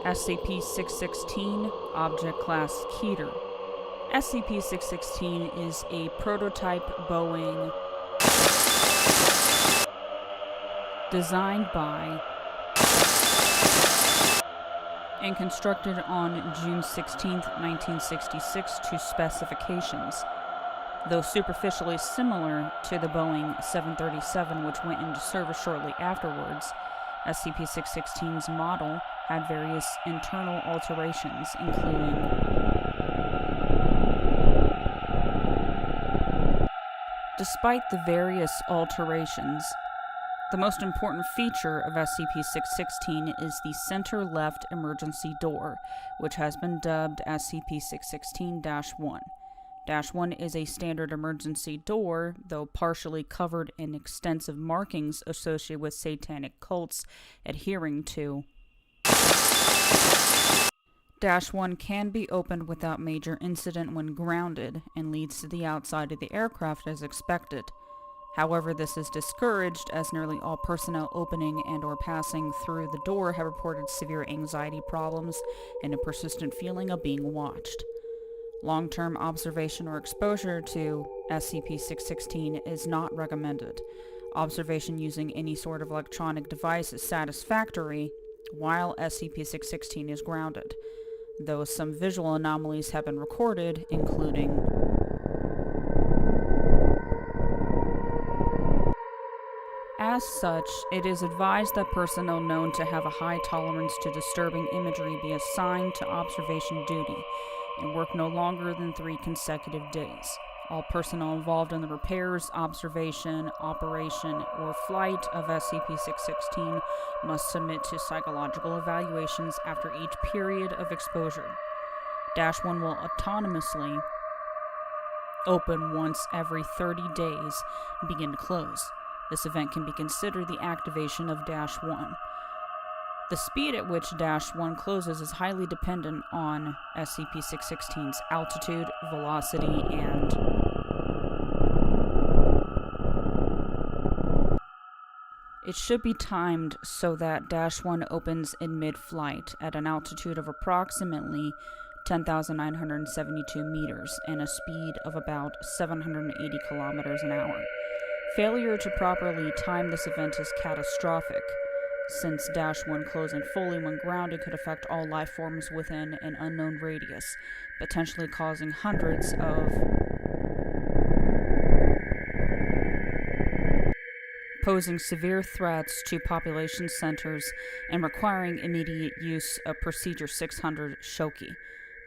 SCP-616, Object Class Keter. SCP-616 is a prototype Boeing designed by and constructed on June 16, 1966 to specifications. Though superficially similar to the Boeing 737, which went into service shortly afterwards, SCP-616's model had various internal alterations, including Despite the various alterations, the most important feature of SCP-616 is the center-left emergency door, which has been dubbed SCP-616-1. -1 is a standard emergency door, though partially covered in extensive markings associated with satanic cults adhering to. -1 can be opened without major incident when grounded and leads to the outside of the aircraft as expected. However, this is discouraged as nearly all personnel opening and or passing through the door have reported severe anxiety problems and a persistent feeling of being watched. Long-term observation or exposure to SCP-616 is not recommended. Observation using any sort of electronic device is satisfactory while SCP-616 is grounded, though some visual anomalies have been recorded, including As such, it is advised that personnel known to have a high tolerance to disturbing imagery be assigned to observation duty and work no longer than 3 consecutive days. All personnel involved in the repairs, observation, operation, or flight of SCP-616 must submit to psychological evaluations after each period of exposure. -1 will autonomously open once every 30 days and begin to close. This event can be considered the activation of -1. The speed at which -1 closes is highly dependent on SCP-616's altitude, velocity, and it should be timed so that -1 opens in mid-flight at an altitude of approximately 10,972 meters and a speed of about 780 kilometers an hour. Failure to properly time this event is catastrophic, since -1 closing fully when grounded could affect all life forms within an unknown radius, potentially causing hundreds of posing severe threats to population centers and requiring immediate use of Procedure 600 Shoki.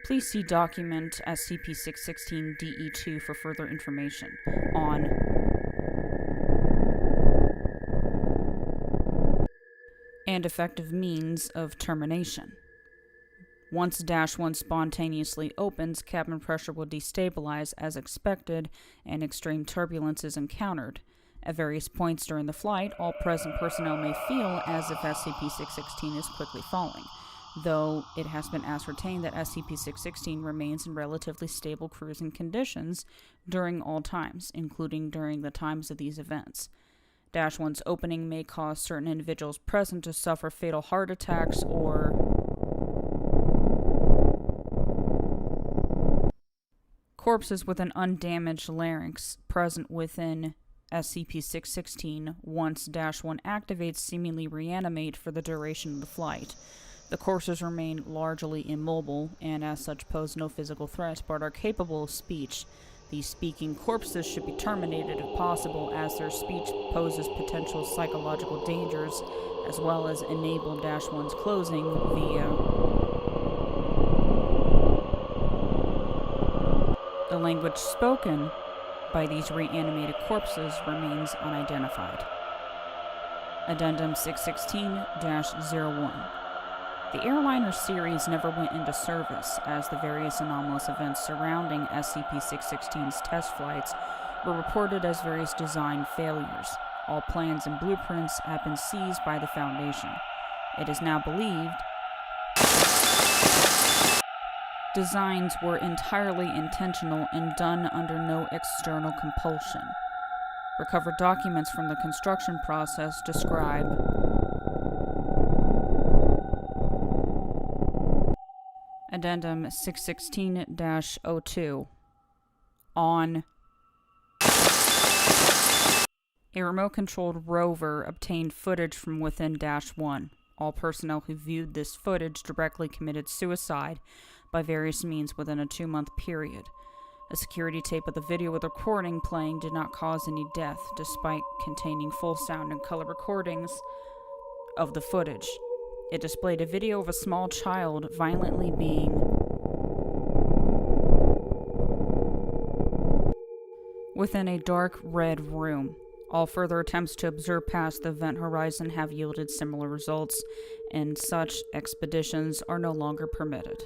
Please see document SCP-616-DE2 for further information on and effective means of termination. Once -1 spontaneously opens, cabin pressure will destabilize as expected and extreme turbulence is encountered. At various points during the flight, all present personnel may feel as if SCP-616 is quickly falling, though it has been ascertained that SCP-616 remains in relatively stable cruising conditions during all times, including during the times of these events. -1's opening may cause certain individuals present to suffer fatal heart attacks or corpses with an undamaged larynx present within SCP-616 once -1 activates seemingly reanimate for the duration of the flight. The corpses remain largely immobile and as such pose no physical threat but are capable of speech. These speaking corpses should be terminated if possible, as their speech poses potential psychological dangers, as well as enable -1's closing via the language spoken by these reanimated corpses remains unidentified. Addendum 616-01. The airliner series never went into service, as the various anomalous events surrounding SCP-616's test flights were reported as various design failures. All plans and blueprints have been seized by the Foundation. It is now believed designs were entirely intentional and done under no external compulsion. Recovered documents from the construction process describe Addendum 616-02 on a remote-controlled rover obtained footage from within -1. All personnel who viewed this footage directly committed suicide by various means within a 2-month period. A security tape of the video with recording playing did not cause any death, despite containing full sound and color recordings of the footage. It displayed a video of a small child violently being within a dark red room. All further attempts to observe past the event horizon have yielded similar results, and such expeditions are no longer permitted.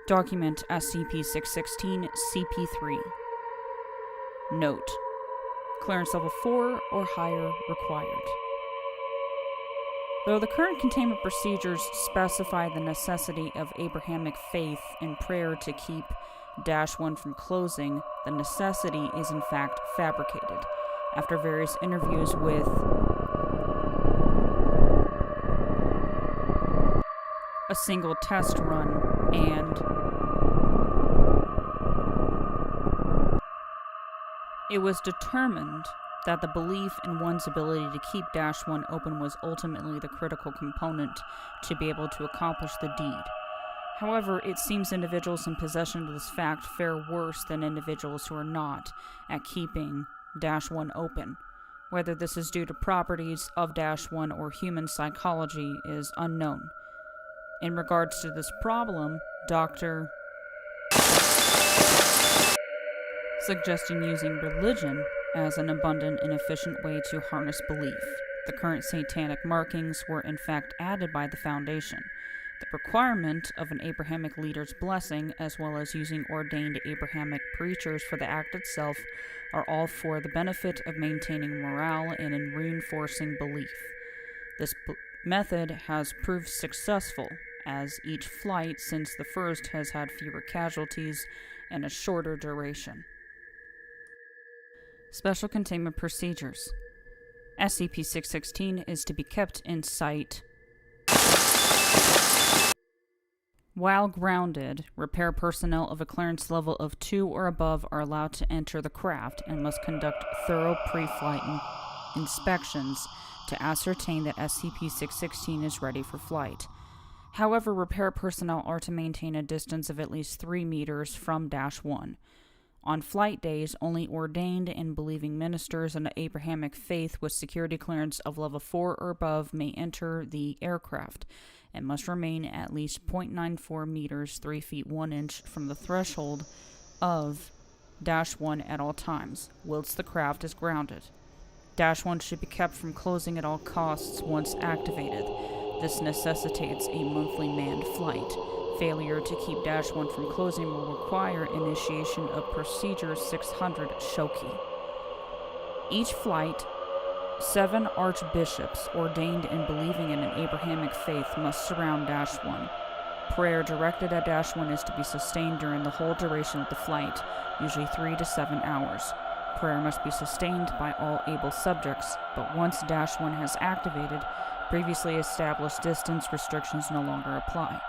Document SCP-616 CP3. Note: clearance level 4 or higher required. Though the current containment procedures specify the necessity of Abrahamic faith and prayer to keep -1 from closing, the necessity is in fact fabricated. After various interviews with a single test run and it was determined that the belief in one's ability to keep -1 open was ultimately the critical component to be able to accomplish the deed. However, it seems individuals in possession of this fact fare worse than individuals who are not at keeping -1 open. Whether this is due to properties of -1 or human psychology is unknown. In regards to this problem, Dr. suggesting using religion as an abundant and efficient way to harness belief. The current satanic markings were in fact added by the Foundation. The requirement of an Abrahamic leader's blessing, as well as using ordained Abrahamic preachers for the act itself, are all for the benefit of maintaining morale and in reinforcing belief. This method has proved successful, as each flight since the first has had fewer casualties and a shorter duration. Special Containment Procedures. SCP-616 is to be kept in sight. While grounded, repair personnel of a clearance level of 2 or above are allowed to enter the craft and must conduct thorough pre-flight inspections to ascertain that SCP-616 is ready for flight. However, repair personnel are to maintain a distance of at least 3 meters from -1. On flight days, only ordained and believing ministers in Abrahamic faith with security clearance of level 4 or above may enter the aircraft and must remain at least 0.94 meters, 3 feet 1 inch from the threshold of -1 at all times, whilst the craft is grounded. -1 should be kept from closing at all costs once activated. This necessitates a monthly manned flight. Failure to keep -1 from closing will require initiation of Procedure 600 Shoki. Each flight, 7 archbishops ordained and believing in an Abrahamic faith must surround -1. Prayer directed at -1 is to be sustained during the whole duration of the flight, usually 3 to 7 hours. Prayer must be sustained by all able subjects, but once -1 has activated, previously established distance restrictions no longer apply.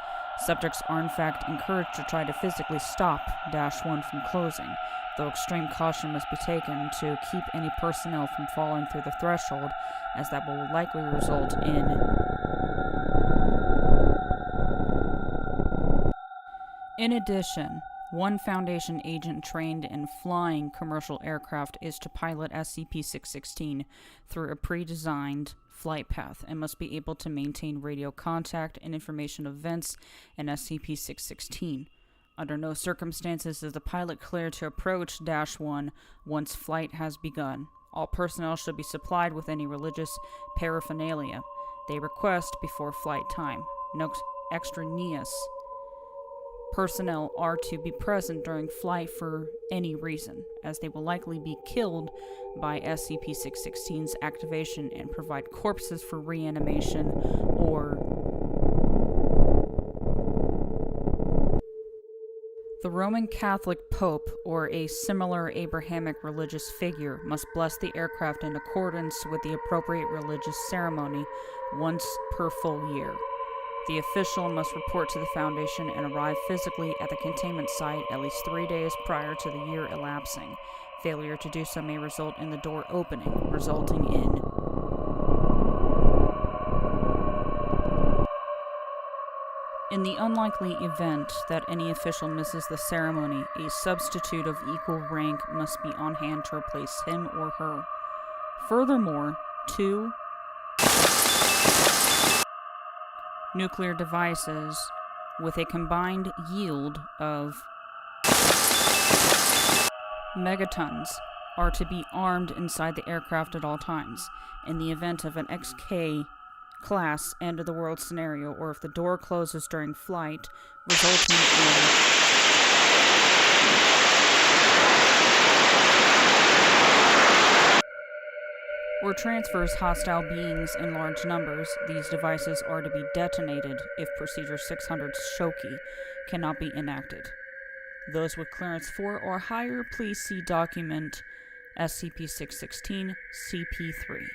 Subjects are in fact encouraged to try to physically stop -1 from closing, though extreme caution must be taken to keep any personnel from falling through the threshold, as that will likely result In addition, one Foundation agent trained in flying commercial aircraft is to pilot SCP-616 through a pre-designed flight path and must be able to maintain radio contact and information events in SCP-616. Under no circumstances is the pilot cleared to approach -1 once flight has begun. All personnel should be supplied with any religious paraphernalia they request before flight time. No extraneous personnel are to be present during flight for any reason, as they will likely be killed by SCP-616's activation and provide corpses for reanimation or the Roman Catholic Pope or a similar Abrahamic religious figure must bless the aircraft in accordance with the appropriate religious ceremony once per full year. The official must report to the Foundation and arrive physically at the containment site at least 3 days prior to the year elapsing. Failure to do so may result in the door opening, resulting in the unlikely event that any official misses the ceremony, a substitute of equal rank must be on hand to replace him or her. Furthermore, 2. Nuclear devices with a combined yield of megatons are to be armed inside the aircraft at all times. In the event of an XK class end of the world scenario, or if the door closes during flight, resulting in or transfers hostile beings in large numbers, these devices are to be detonated if Procedure 600 Shoki cannot be enacted. Those with clearance 4 or higher, please see document SCP-616 CP3.